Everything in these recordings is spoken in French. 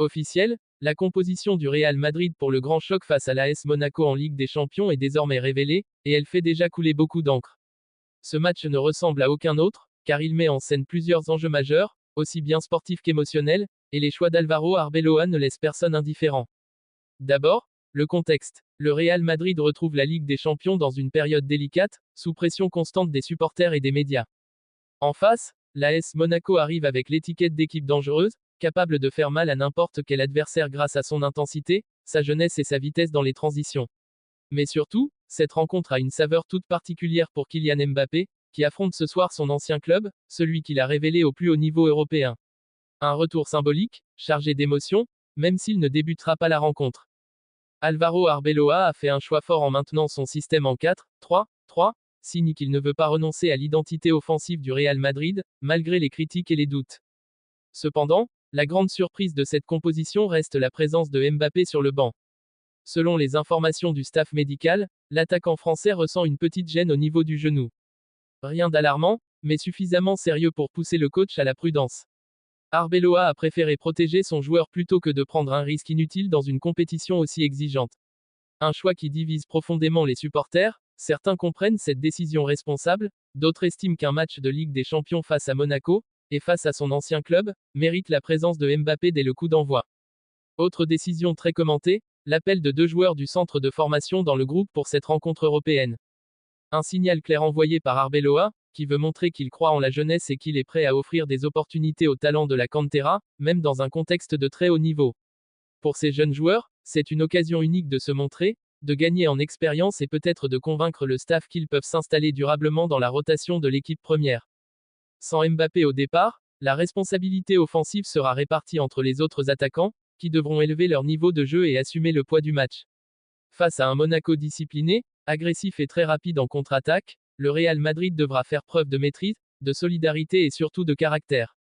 Officiel, la composition du Real Madrid pour le grand choc face à l'AS Monaco en Ligue des Champions est désormais révélée, et elle fait déjà couler beaucoup d'encre. Ce match ne ressemble à aucun autre, car il met en scène plusieurs enjeux majeurs, aussi bien sportifs qu'émotionnels, et les choix d'Álvaro Arbeloa ne laissent personne indifférent. D'abord, le contexte. Le Real Madrid retrouve la Ligue des Champions dans une période délicate, sous pression constante des supporters et des médias. En face, l'AS Monaco arrive avec l'étiquette d'équipe dangereuse, capable de faire mal à n'importe quel adversaire grâce à son intensité, sa jeunesse et sa vitesse dans les transitions. Mais surtout, cette rencontre a une saveur toute particulière pour Kylian Mbappé, qui affronte ce soir son ancien club, celui qu'il a révélé au plus haut niveau européen. Un retour symbolique, chargé d'émotion, même s'il ne débutera pas la rencontre. Álvaro Arbeloa a fait un choix fort en maintenant son système en 4-3-3, signe qu'il ne veut pas renoncer à l'identité offensive du Real Madrid, malgré les critiques et les doutes. Cependant, la grande surprise de cette composition reste la présence de Mbappé sur le banc. Selon les informations du staff médical, l'attaquant français ressent une petite gêne au niveau du genou. Rien d'alarmant, mais suffisamment sérieux pour pousser le coach à la prudence. Arbeloa a préféré protéger son joueur plutôt que de prendre un risque inutile dans une compétition aussi exigeante. Un choix qui divise profondément les supporters, certains comprennent cette décision responsable, d'autres estiment qu'un match de Ligue des Champions face à Monaco, et face à son ancien club, mérite la présence de Mbappé dès le coup d'envoi. Autre décision très commentée, l'appel de 2 joueurs du centre de formation dans le groupe pour cette rencontre européenne. Un signal clair envoyé par Arbeloa, qui veut montrer qu'il croit en la jeunesse et qu'il est prêt à offrir des opportunités aux talents de la Cantera, même dans un contexte de très haut niveau. Pour ces jeunes joueurs, c'est une occasion unique de se montrer, de gagner en expérience et peut-être de convaincre le staff qu'ils peuvent s'installer durablement dans la rotation de l'équipe première. Sans Mbappé au départ, la responsabilité offensive sera répartie entre les autres attaquants, qui devront élever leur niveau de jeu et assumer le poids du match. Face à un Monaco discipliné, agressif et très rapide en contre-attaque, le Real Madrid devra faire preuve de maîtrise, de solidarité et surtout de caractère.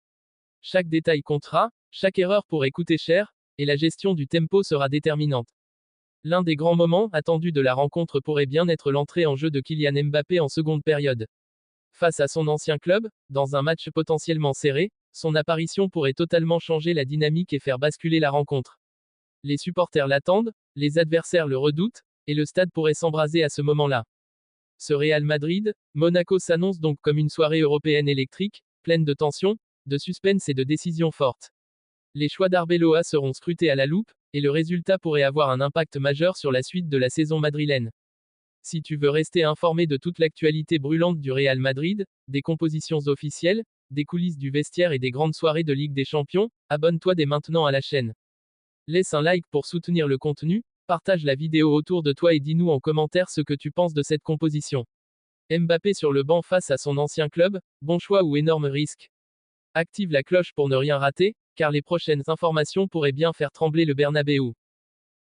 Chaque détail comptera, chaque erreur pourrait coûter cher, et la gestion du tempo sera déterminante. L'un des grands moments attendus de la rencontre pourrait bien être l'entrée en jeu de Kylian Mbappé en seconde période. Face à son ancien club, dans un match potentiellement serré, son apparition pourrait totalement changer la dynamique et faire basculer la rencontre. Les supporters l'attendent, les adversaires le redoutent, et le stade pourrait s'embraser à ce moment-là. Ce Real Madrid, Monaco s'annonce donc comme une soirée européenne électrique, pleine de tensions, de suspense et de décisions fortes. Les choix d'Arbeloa seront scrutés à la loupe, et le résultat pourrait avoir un impact majeur sur la suite de la saison madrilène. Si tu veux rester informé de toute l'actualité brûlante du Real Madrid, des compositions officielles, des coulisses du vestiaire et des grandes soirées de Ligue des Champions, abonne-toi dès maintenant à la chaîne. Laisse un like pour soutenir le contenu, partage la vidéo autour de toi et dis-nous en commentaire ce que tu penses de cette composition. Mbappé sur le banc face à son ancien club, bon choix ou énorme risque? Active la cloche pour ne rien rater, car les prochaines informations pourraient bien faire trembler le Bernabéu.